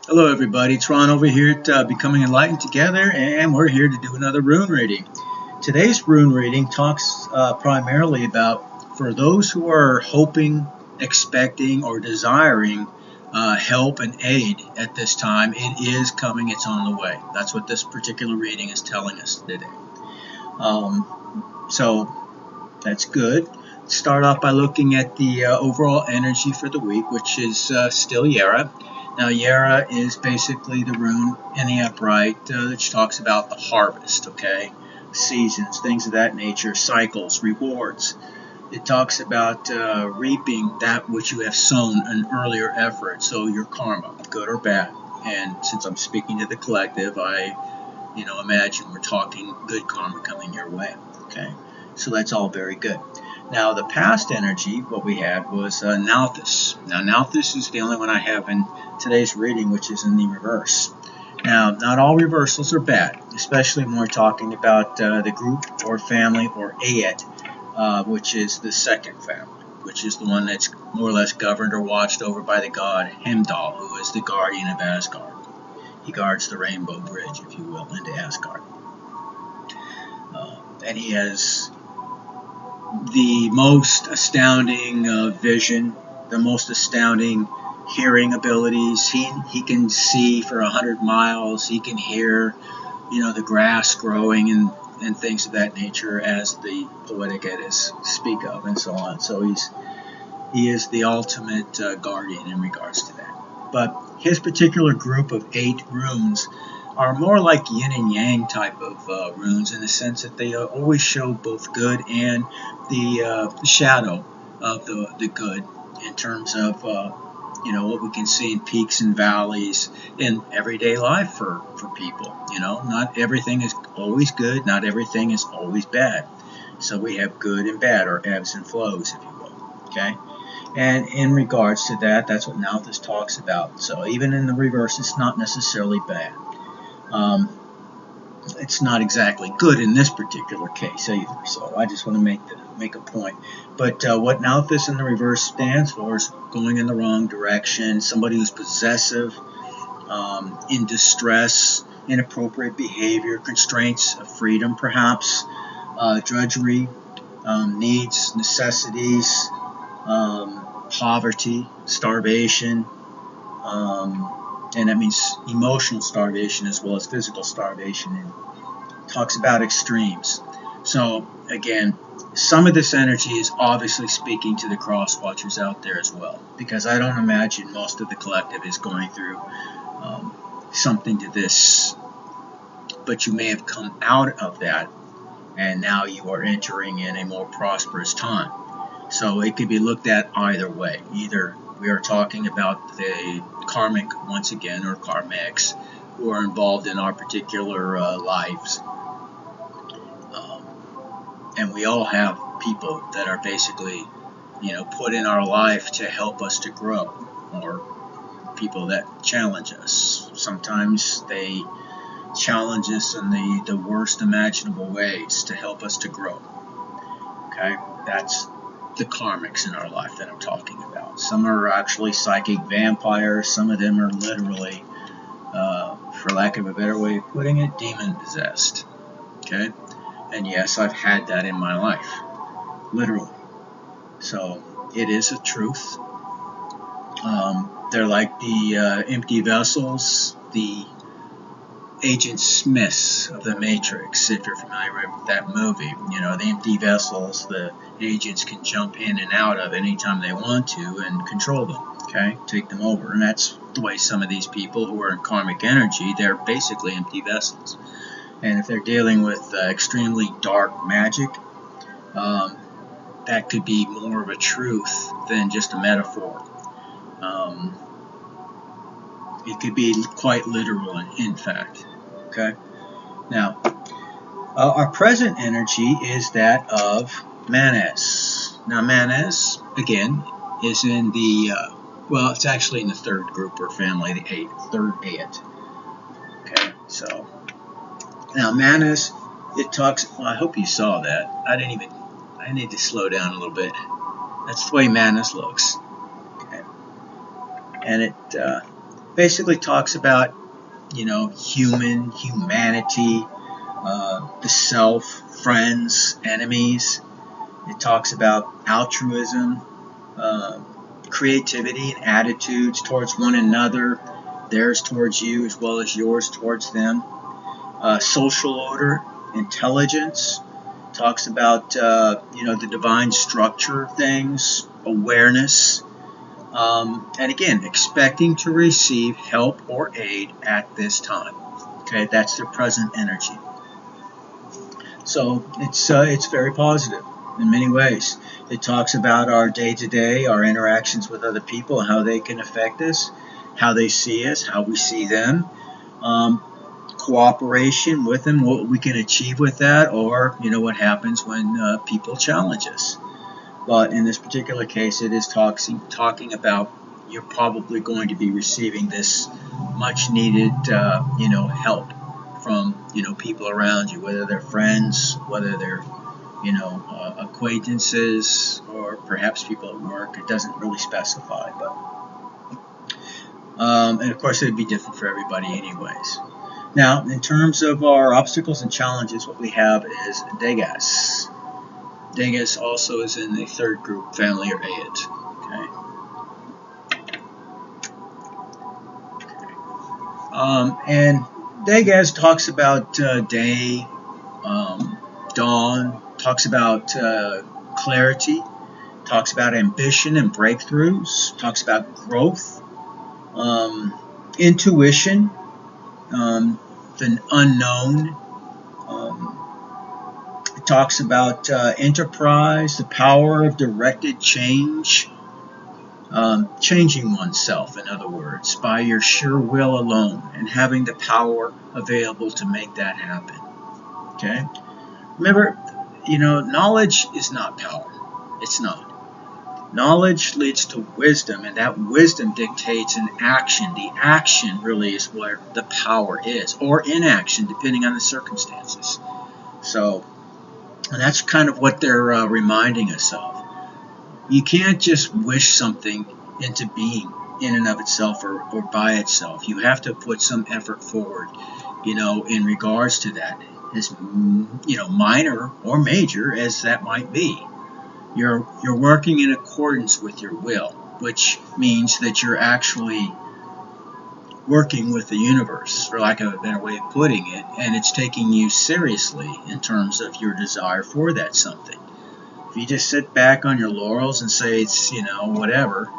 Hello, everybody. It's Ron over here at Becoming Enlightened Together, and we're here to do another rune reading. Today's rune reading talks primarily about for those who are hoping, expecting, or desiring help and aid at this time. It is coming, it's on the way. That's what this particular reading is telling us today. So that's good. Start off by looking at the overall energy for the week, which is still Yara. Now, Yara is basically the rune in the upright that talks about the harvest, okay? Seasons, things of that nature, cycles, rewards. It talks about reaping that which you have sown an earlier effort, so your karma, good or bad. And since I'm speaking to the collective, I imagine we're talking good karma coming your way, okay? So that's all very good. Now, the past energy, what we had was Nalthus. Now, Nalthus is the only one I have in today's reading, which is in the reverse. Now, not all reversals are bad, especially when we're talking about the group or family or Ayet, which is the second family, which is the one that's more or less governed or watched over by the god Heimdall, who is the guardian of Asgard. He guards the Rainbow Bridge, if you will, into Asgard. And he has the most astounding vision, the most astounding hearing abilities. He can see for 100 miles. He can hear, the grass growing and things of that nature, as the poetic Eddas speak of, and so on. So he is the ultimate guardian in regards to that. But his particular group of 8 runes are more like yin and yang type of runes, in the sense that they always show both good and the shadow of the good, in terms of what we can see in peaks and valleys in everyday life for people. Not everything is always good, not everything is always bad. So we have good and bad, or ebbs and flows, if you will. Okay. And in regards to that, that's what Nalthus talks about. So even in the reverse, it's not necessarily bad. It's not exactly good in this particular case either. So I just want to make a point. But what Nalthus in the reverse stands for is going in the wrong direction, somebody who's possessive, in distress, inappropriate behavior, constraints of freedom perhaps, drudgery, needs, necessities, poverty, starvation, and that means emotional starvation as well as physical starvation. And talks about extremes. So again, some of this energy is obviously speaking to the cross watchers out there as well, because I don't imagine most of the collective is going through something to this, but you may have come out of that and now you are entering in a more prosperous time. So it could be looked at either way. Either we are talking about the karmic, once again, or karmics, who are involved in our particular lives. And we all have people that are basically, put in our life to help us to grow, or people that challenge us. Sometimes they challenge us in the worst imaginable ways to help us to grow. Okay, that's the karmics in our life that I'm talking about. Some are actually psychic vampires. Some of them are literally, for lack of a better way of putting it, demon possessed. Okay, and yes, I've had that in my life, literally. So it is a truth. They're like the empty vessels, the Agent Smiths of the Matrix, if you're familiar with that movie. The empty vessels, the agents can jump in and out of anytime they want to and control them, okay? Take them over. And that's the way some of these people who are in karmic energy, they're basically empty vessels. And if they're dealing with extremely dark magic, that could be more of a truth than just a metaphor. It could be quite literal, in fact. Okay? Now, our present energy is that of Manes. Now, Manes, again, is in the, it's actually in the third group or family, the third Ayat. Okay, so, now Manes, it talks, I hope you saw that. I need to slow down a little bit. That's the way Manes looks. Okay. And basically talks about, humanity, the self, friends, enemies. It talks about altruism, uh, creativity, and attitudes towards one another, theirs towards you as well as yours towards them. Social order, intelligence, talks about the divine structure of things, awareness, and again, expecting to receive help or aid at this time. Okay, that's the present energy. So it's very positive in many ways. It talks about our day-to-day, our interactions with other people, how they can affect us, how they see us, how we see them, um, cooperation with them, what we can achieve with that, or what happens when people challenge us. But in this particular case, it is talking about you're probably going to be receiving this much needed, help from, people around you, whether they're friends, whether they're, acquaintances, or perhaps people at work. It doesn't really specify, but, and of course, it'd be different for everybody anyways. Now, in terms of our obstacles and challenges, what we have is Degas. Degas also is in the third group family or Ayat. And Degas talks about day, dawn, talks about clarity, talks about ambition and breakthroughs, talks about growth, intuition, the unknown. It talks about enterprise, the power of directed change, changing oneself, in other words, by your sheer will alone, and having the power available to make that happen. Okay? Remember, knowledge is not power. It's not. Knowledge leads to wisdom, and that wisdom dictates an action. The action really is where the power is, or inaction, depending on the circumstances. So, and that's kind of what they're reminding us of. You can't just wish something into being in and of itself or by itself. You have to put some effort forward, in regards to that, as minor or major as that might be. You're working in accordance with your will, which means that you're actually working with the universe, for lack of a better way of putting it, and it's taking you seriously in terms of your desire for that something. If you just sit back on your laurels and say it's, whatever,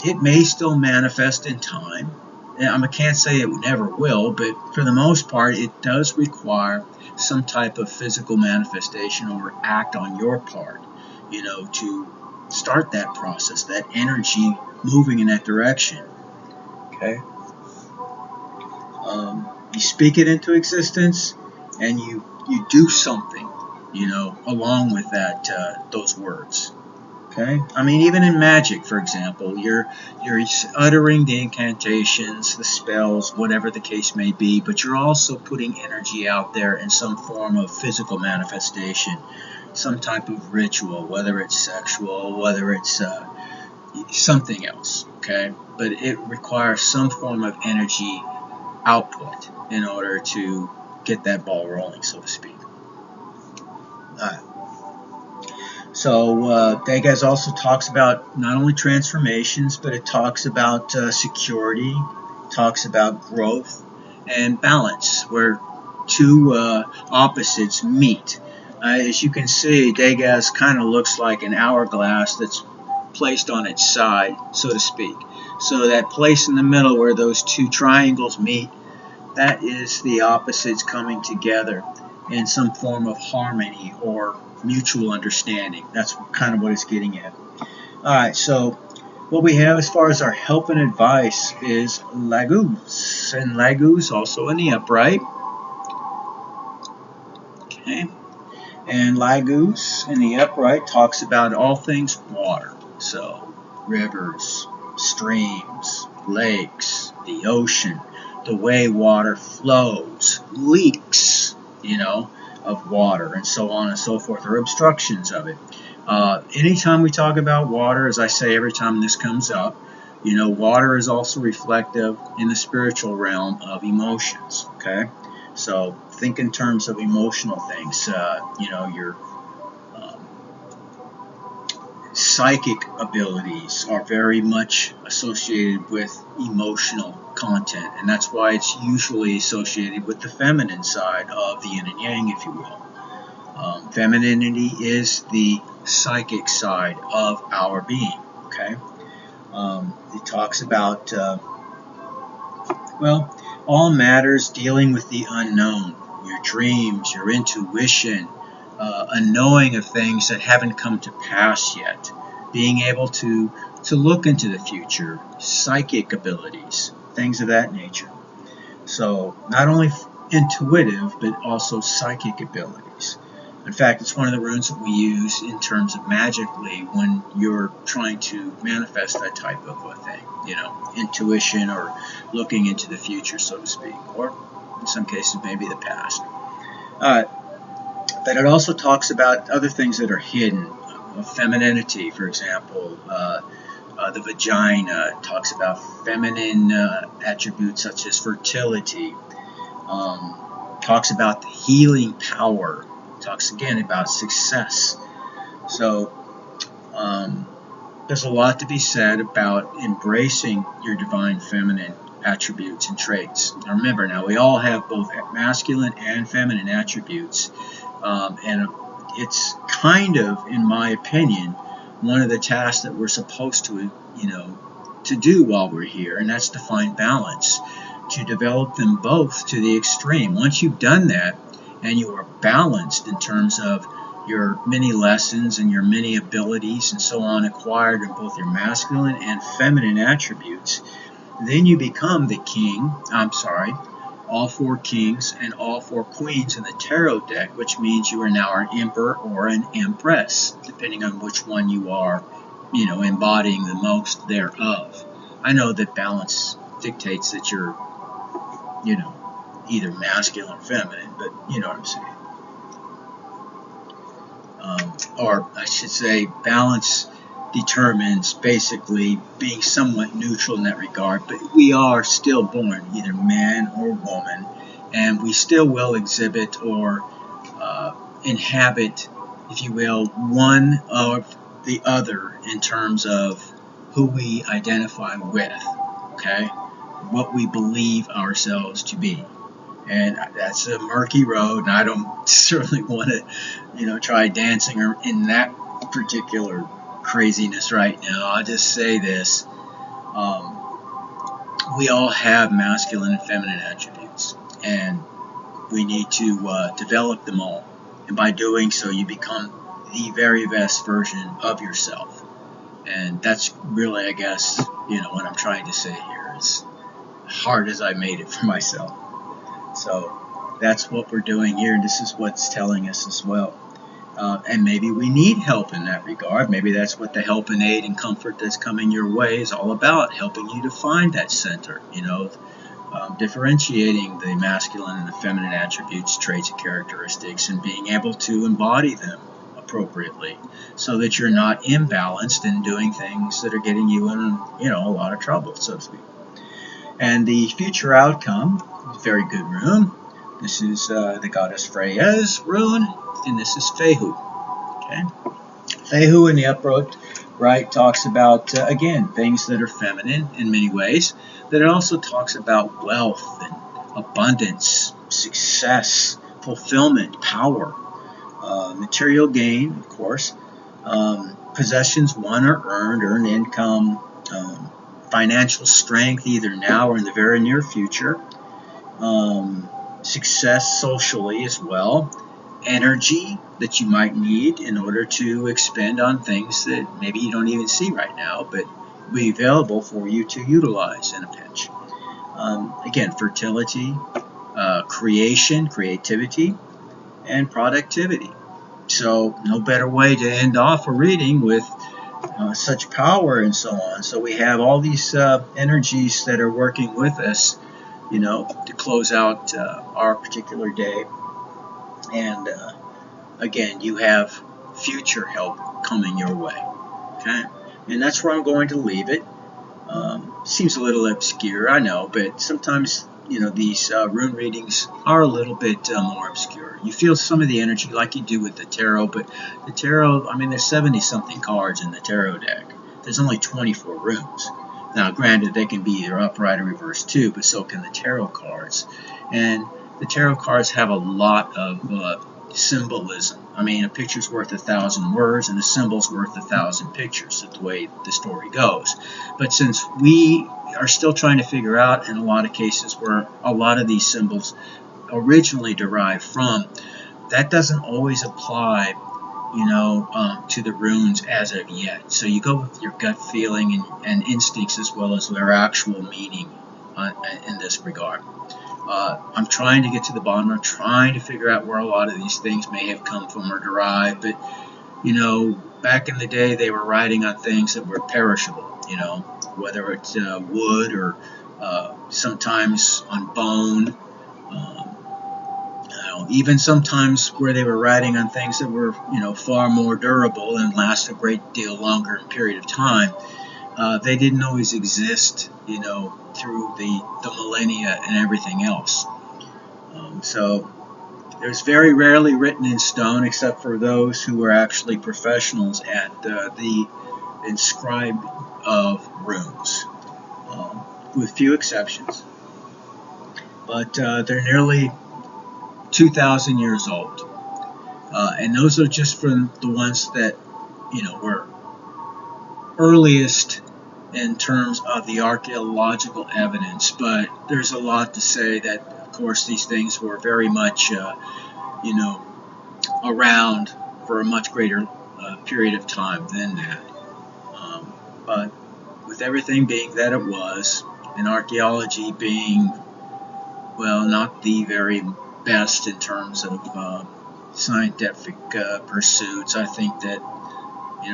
it may still manifest in time. I can't say it never will, but for the most part, it does require some type of physical manifestation or act on your part, to start that process, that energy moving in that direction. Okay? You speak it into existence, and you do something, along with that, those words. Okay? I mean, even in magic, for example, you're uttering the incantations, the spells, whatever the case may be, but you're also putting energy out there in some form of physical manifestation, some type of ritual, whether it's sexual, whether it's something else. Okay? But it requires some form of energy output in order to get that ball rolling, so to speak. So Degas also talks about not only transformations, but it talks about security, talks about growth and balance, where two opposites meet. As you can see, Degas kind of looks like an hourglass that's placed on its side, so to speak. So that place in the middle where those two triangles meet, that is the opposites coming together in some form of harmony or mutual understanding. That's kind of what it's getting at. Alright, so what we have as far as our help and advice is Laguz. And Laguz also in the upright. Okay. And Laguz in the upright talks about all things water. So rivers, streams, lakes, the ocean, the way water flows, leaks, of water, and so on and so forth, or obstructions of it. Anytime we talk about water, as I say every time this comes up, Water is also reflective in the spiritual realm of emotions, okay? So think in terms of emotional things. Your psychic abilities are very much associated with emotional content, and that's why it's usually associated with the feminine side of the yin and yang, if you will. Femininity is the psychic side of our being, okay? It talks about, all matters dealing with the unknown, your dreams, your intuition, a knowing of things that haven't come to pass yet, being able to look into the future, psychic abilities, things of that nature. So not only intuitive, but also psychic abilities. In fact, it's one of the runes that we use in terms of magically when you're trying to manifest that type of a thing, intuition or looking into the future, so to speak, or in some cases maybe the past. But it also talks about other things that are hidden, femininity, for example. The vagina talks about feminine attributes such as fertility. Talks about the healing power. Talks again about success. So there's a lot to be said about embracing your divine feminine attributes and traits. Now remember, we all have both masculine and feminine attributes, and it's kind of, in my opinion, one of the tasks that we're supposed to, to do while we're here, and that's to find balance, to develop them both to the extreme. Once you've done that, and you are balanced in terms of your many lessons and your many abilities and so on acquired in both your masculine and feminine attributes, then you become the king, all four kings and all four queens in the tarot deck, which means you are now an emperor or an empress, depending on which one you are, embodying the most thereof. I know that balance dictates that you're, either masculine or feminine, but you know what I'm saying. Or I should say, balance determines basically being somewhat neutral in that regard, but we are still born either man or woman, and we still will exhibit or inhabit, if you will, one of the other in terms of who we identify with, okay? What we believe ourselves to be. And that's a murky road, and I don't certainly want to, try dancing in that particular craziness right now. I'll just say this. We all have masculine and feminine attributes, and we need to develop them all. And by doing so, you become the very best version of yourself. And that's really, I guess, what I'm trying to say here, as hard as I made it for myself. So that's what we're doing here, and this is what's telling us as well. And maybe we need help in that regard. Maybe that's what the help and aid and comfort that's coming your way is all about, helping you to find that center, differentiating the masculine and the feminine attributes, traits, and characteristics, and being able to embody them appropriately so that you're not imbalanced and doing things that are getting you in, a lot of trouble, so to speak. And the future outcome, very good rune. This is the goddess Freya's rune, and this is Fehu. Okay, Fehu in the upright talks about again things that are feminine in many ways. But it also talks about wealth and abundance, success, fulfillment, power, material gain, of course, possessions won or earned income, financial strength either now or in the very near future, success socially as well, energy that you might need in order to expend on things that maybe you don't even see right now, but will be available for you to utilize in a pinch. Again, fertility, creation, creativity, and productivity. So no better way to end off a reading with such power and so on. So we have all these energies that are working with us, to close out our particular day. And again, you have future help coming your way. Okay, and that's where I'm going to leave it. seems a little obscure, I know, but sometimes these rune readings are a little bit more obscure. You feel some of the energy like you do with the tarot, but the tarot, I mean, there's 70 something cards in the tarot deck. There's only 24 runes. Now, granted, they can be either upright or reversed too, but so can the tarot cards. And the tarot cards have a lot of symbolism. I mean, a picture's worth 1,000 words, and a symbol's worth 1,000 pictures. That's the way the story goes. But since we are still trying to figure out, in a lot of cases, where a lot of these symbols originally derive from, that doesn't always apply, to the runes as of yet. So you go with your gut feeling and instincts as well as their actual meaning in this regard. I'm trying to get to the bottom. I'm trying to figure out where a lot of these things may have come from or derived. But, back in the day, they were writing on things that were perishable, whether it's wood or sometimes on bone. Even sometimes where they were writing on things that were, far more durable and last a great deal longer period of time. They didn't always exist, through the millennia and everything else. So it was very rarely written in stone, except for those who were actually professionals at the inscribing of runes, with few exceptions. But they're nearly 2,000 years old. And those are just from the ones that, were earliest in terms of the archaeological evidence. But there's a lot to say that, of course, these things were very much, around for a much greater period of time than that. But with everything being that it was, and archaeology being, well, not the very best in terms of scientific pursuits, I think that,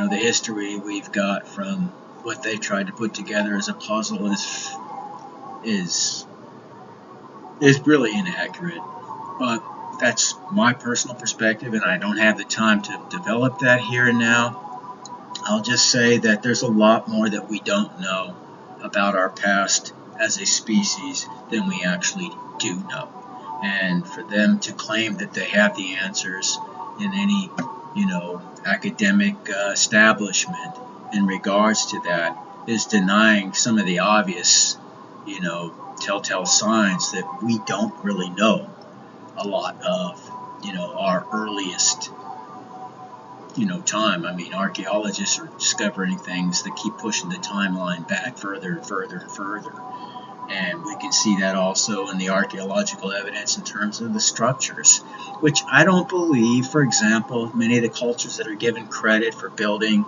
the history we've got from what they tried to put together as a puzzle is really inaccurate. But that's my personal perspective, and I don't have the time to develop that here and now. I'll just say that there's a lot more that we don't know about our past as a species than we actually do know. And for them to claim that they have the answers in any, academic establishment in regards to that is denying some of the obvious, telltale signs that we don't really know a lot of, our earliest, time. I mean, archaeologists are discovering things that keep pushing the timeline back further and further and further. And we can see that also in the archaeological evidence in terms of the structures, which I don't believe, for example, many of the cultures that are given credit for building,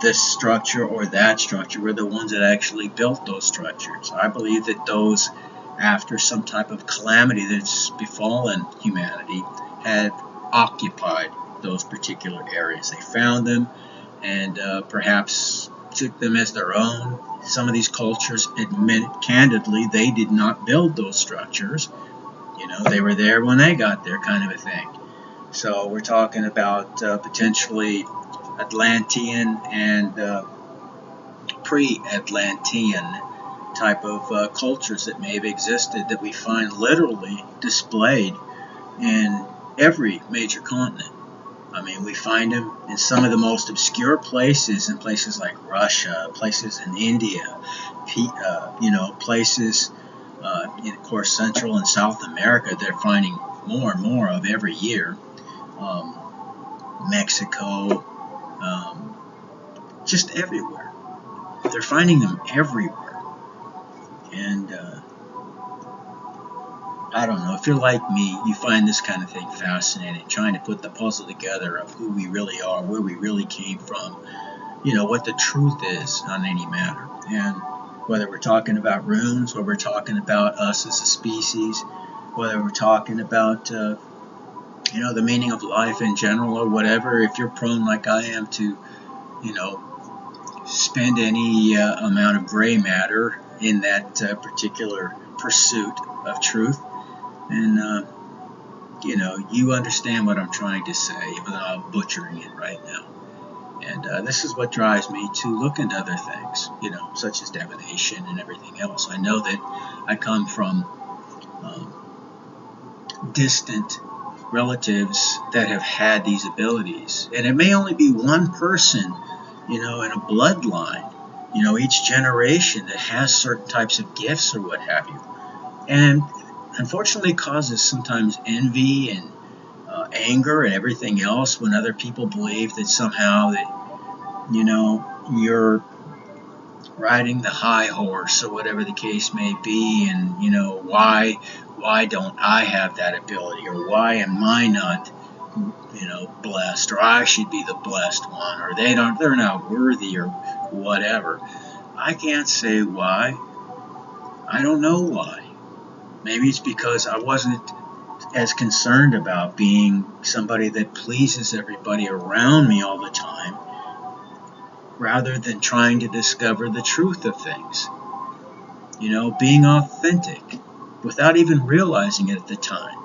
this structure or that structure were the ones that actually built those structures. I believe that those, after some type of calamity that's befallen humanity, had occupied those particular areas. They found them and perhaps took them as their own. Some of these cultures admit candidly they did not build those structures. They were there when they got there, kind of a thing. So we're talking about potentially Atlantean and pre-Atlantean type of cultures that may have existed that we find literally displayed in every major continent. I mean, we find them in some of the most obscure places, in places like Russia, places in India, places, of course, Central and South America. They're finding more and more of every year. Mexico, just everywhere. They're finding them everywhere. And I don't know, if you're like me, you find this kind of thing fascinating, trying to put the puzzle together of who we really are, where we really came from, what the truth is on any matter. And whether we're talking about runes, or we're talking about us as a species, whether we're talking about, the meaning of life in general or whatever, if you're prone like I am to, spend any amount of gray matter in that particular pursuit of truth, and you understand what I'm trying to say, even though I'm butchering it right now. And this is what drives me to look into other things, such as divination and everything else. I know that I come from distant relatives that have had these abilities. And it may only be one person, in a bloodline, each generation that has certain types of gifts or what have you. And unfortunately causes sometimes envy and anger and everything else when other people believe that somehow that, you're riding the high horse or whatever the case may be, and why don't I have that ability, or why am I not blessed, or I should be the blessed one, or they're not worthy, or whatever. I can't say why. I don't know why. Maybe it's because I wasn't as concerned about being somebody that pleases everybody around me all the time, rather than trying to discover the truth of things. Being authentic without even realizing it at the time.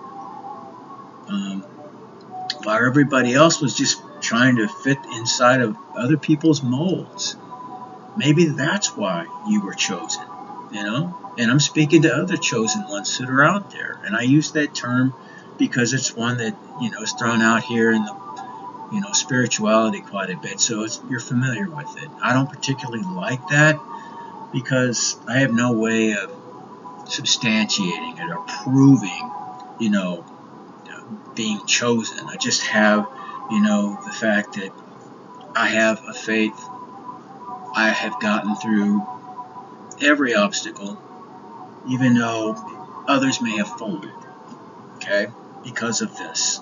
While everybody else was just trying to fit inside of other people's molds. Maybe that's why you were chosen, And I'm speaking to other chosen ones that are out there. And I use that term because it's one that, is thrown out here in the, spirituality quite a bit. So you're familiar with it. I don't particularly like that because I have no way of substantiating it or proving, being chosen. I just have, the fact that I have a faith. I have gotten through every obstacle, even though others may have folded, okay, because of this.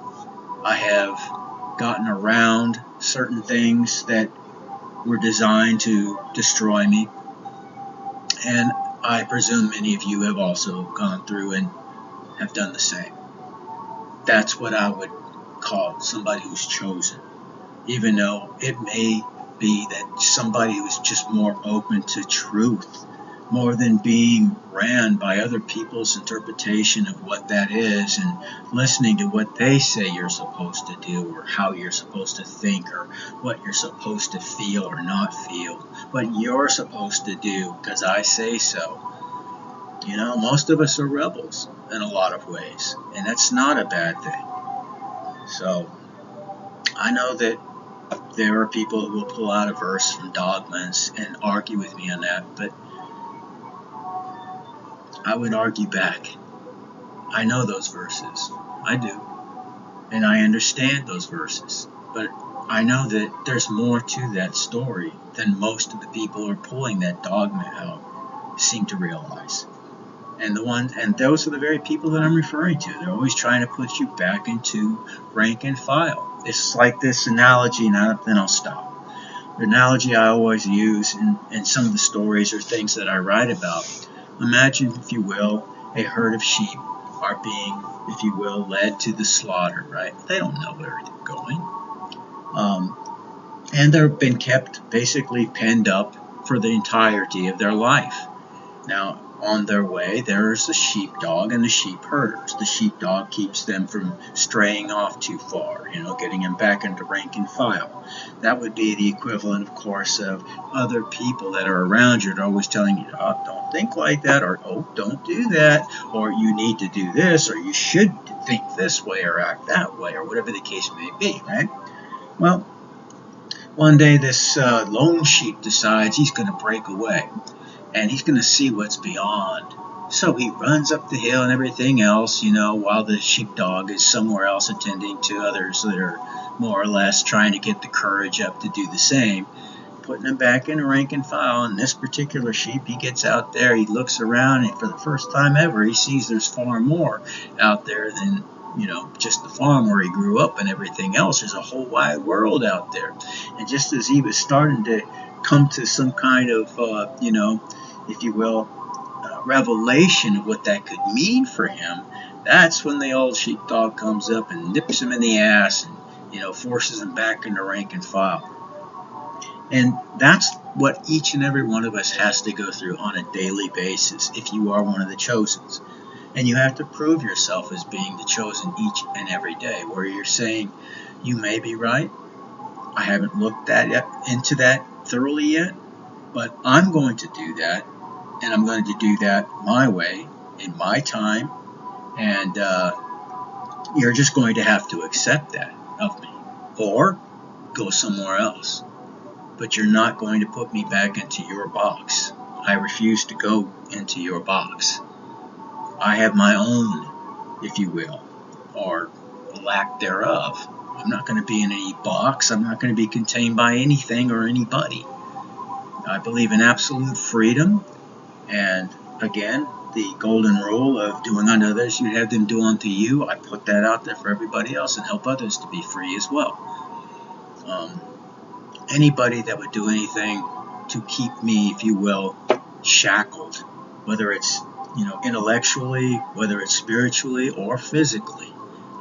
I have gotten around certain things that were designed to destroy me, and I presume many of you have also gone through and have done the same. That's what I would call somebody who's chosen, even though it may be that somebody who's just more open to truth, more than being ran by other people's interpretation of what that is and listening to what they say you're supposed to do, or how you're supposed to think, or what you're supposed to feel or not feel, what you're supposed to do because I say so. Most of us are rebels in a lot of ways, and that's not a bad thing. So I know that there are people who will pull out a verse from dogmas and argue with me on that, but I would argue back. I know those verses. I do. And I understand those verses. But I know that there's more to that story than most of the people who are pulling that dogma out seem to realize. And those are the very people that I'm referring to. They're always trying to put you back into rank and file. It's like this analogy, and then I'll stop. The analogy I always use in some of the stories or things that I write about. Imagine, if you will, a herd of sheep are being, if you will, led to the slaughter, right? They don't know where they're going. And they've been kept basically penned up for the entirety of their life. Now, on their way, there's the sheepdog and the sheep herders. The sheepdog keeps them from straying off too far, getting them back into rank and file. That would be the equivalent, of course, of other people that are around you that are always telling you, oh, don't think like that, or oh, don't do that, or you need to do this, or you should think this way or act that way, or whatever the case may be, right? Well, one day this lone sheep decides he's going to break away. And he's going to see what's beyond. So he runs up the hill and everything else, while the sheepdog is somewhere else attending to others that are more or less trying to get the courage up to do the same, putting them back in rank and file. And this particular sheep, he gets out there, he looks around, and for the first time ever, he sees there's far more out there than, just the farm where he grew up and everything else. There's a whole wide world out there. And just as he was starting to come to some kind of, if you will, revelation of what that could mean for him, that's when the old sheepdog comes up and nips him in the ass and, forces him back into rank and file. And that's what each and every one of us has to go through on a daily basis if you are one of the chosens. And you have to prove yourself as being the chosen each and every day, where you're saying you may be right, I haven't looked into that thoroughly yet, but I'm going to do that, and I'm going to do that my way, in my time, and you're just going to have to accept that of me, or go somewhere else. But you're not going to put me back into your box. I refuse to go into your box. I have my own, if you will, or lack thereof. I'm not going to be in any box. I'm not going to be contained by anything or anybody. I believe in absolute freedom, and again, the golden rule of doing unto others, you have them do unto you. I put that out there for everybody else and help others to be free as well. Anybody that would do anything to keep me, if you will, shackled, whether it's intellectually, whether it's spiritually or physically,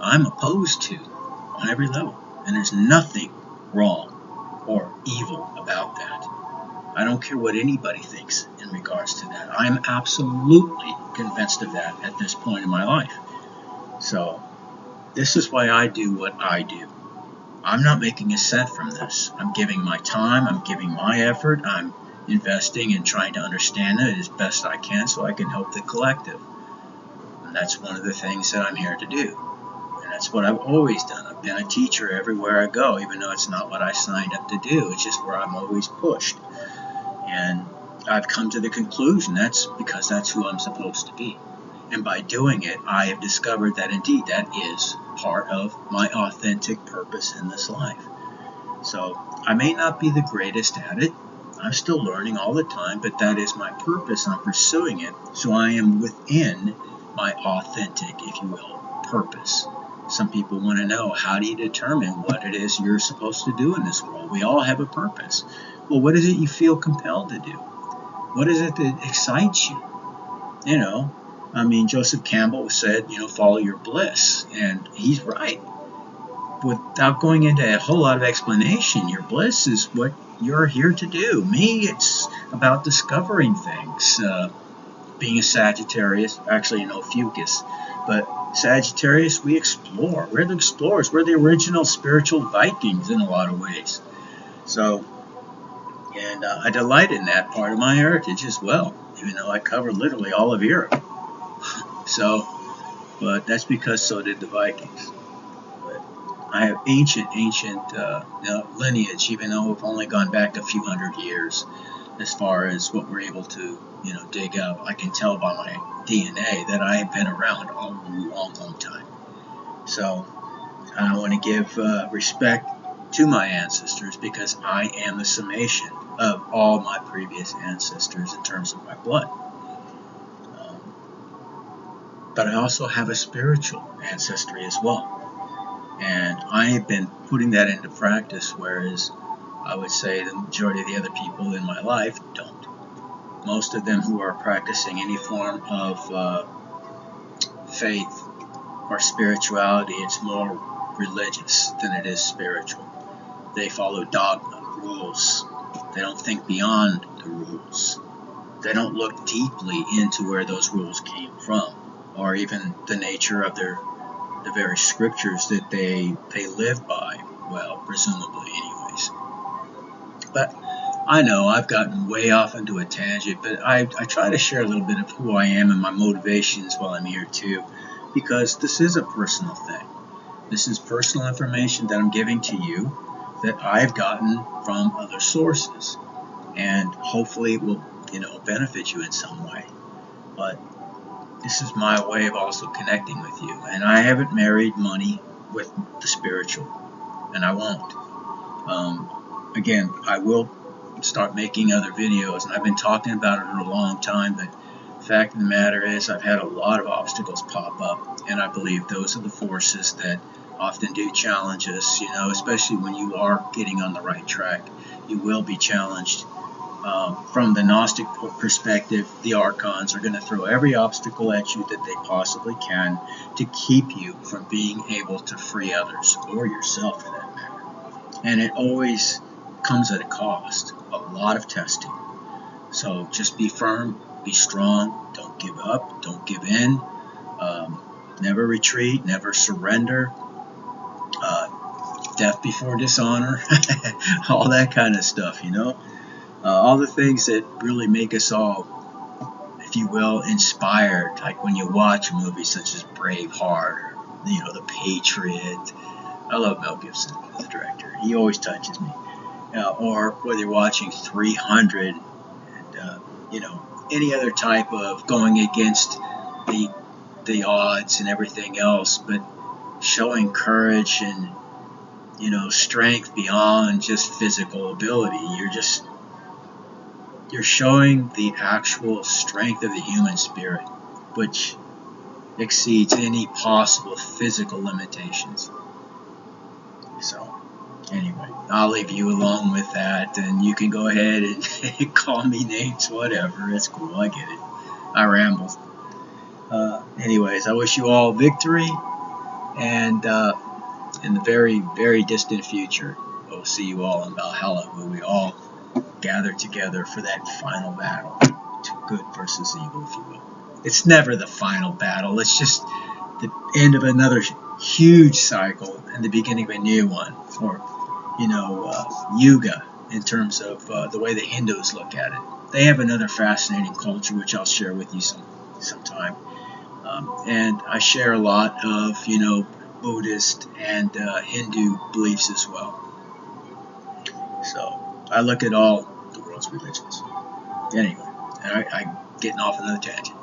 I'm opposed to on every level, and there's nothing wrong or evil about that. I don't care what anybody thinks in regards to that. I'm absolutely convinced of that at this point in my life. So this is why I do what I do. I'm not making a cent from this. I'm giving my time, I'm giving my effort, I'm investing in trying to understand it as best I can so I can help the collective. And that's one of the things that I'm here to do. And that's what I've always done. I've been a teacher everywhere I go, even though it's not what I signed up to do. It's just where I'm always pushed. And I've come to the conclusion that's because that's who I'm supposed to be. And by doing it, I have discovered that indeed that is part of my authentic purpose in this life. So I may not be the greatest at it. I'm still learning all the time, but that is my purpose. I'm pursuing it. So I am within my authentic, if you will, purpose. Some people want to know, how do you determine what it is you're supposed to do in this world? We all have a purpose. Well, what is it you feel compelled to do? What is it that excites you? Joseph Campbell said, follow your bliss. And he's right. Without going into a whole lot of explanation, your bliss is what you're here to do. Me, it's about discovering things. Being a Sagittarius, actually, Fucus, but Sagittarius, we explore. We're the explorers. We're the original spiritual Vikings in a lot of ways. So, and I delight in that part of my heritage as well, even though I cover literally all of Europe. So, but that's because so did the Vikings. But I have ancient lineage, even though we've only gone back a few hundred years as far as what we're able to, dig up. I can tell by my DNA that I have been around a long, long time. So I want to give respect to my ancestors because I am the summation of all my previous ancestors in terms of my blood. But I also have a spiritual ancestry as well. And I have been putting that into practice, whereas I would say the majority of the other people in my life don't. Most of them who are practicing any form of faith or spirituality, it's more religious than it is spiritual. They follow dogma, rules. They don't think beyond the rules. They don't look deeply into where those rules came from, or even the nature of the very scriptures that they live by. Well, presumably anyways. But I know I've gotten way off into a tangent, but I try to share a little bit of who I am and my motivations while I'm here too, because this is a personal thing. This is personal information that I'm giving to you that I've gotten from other sources, and hopefully it will, benefit you in some way. But this is my way of also connecting with you, and I haven't married money with the spiritual, and I won't. Again, I will start making other videos, and I've been talking about it for a long time, but the fact of the matter is I've had a lot of obstacles pop up, and I believe those are the forces that often do challenge us, especially when you are getting on the right track. You will be challenged. From the Gnostic perspective, the Archons are going to throw every obstacle at you that they possibly can to keep you from being able to free others, or yourself for that matter. And it always comes at a cost, a lot of testing. So just be firm, be strong, don't give up, don't give in, never retreat, never surrender. death before dishonor, all that kind of stuff, all the things that really make us all, if you will, inspired, like when you watch movies such as Braveheart, or The Patriot. I love Mel Gibson as a director. He always touches me. Or whether you're watching 300, and any other type of going against the odds and everything else, but showing courage and strength beyond just physical ability. You're showing the actual strength of the human spirit, which exceeds any possible physical limitations. So, anyway, I'll leave you alone with that, and you can go ahead and call me names, whatever. It's cool, I get it. I ramble. Anyways, I wish you all victory, and in the very, very distant future, we'll see you all in Valhalla, where we all gather together for that final battle, good versus evil, if you will. It's never the final battle. It's just the end of another huge cycle and the beginning of a new one, or Yuga, in terms of the way the Hindus look at it. They have another fascinating culture, which I'll share with you sometime. And I share a lot of Buddhist and Hindu beliefs as well. So I look at all the world's religions. Anyway, I'm getting off another tangent.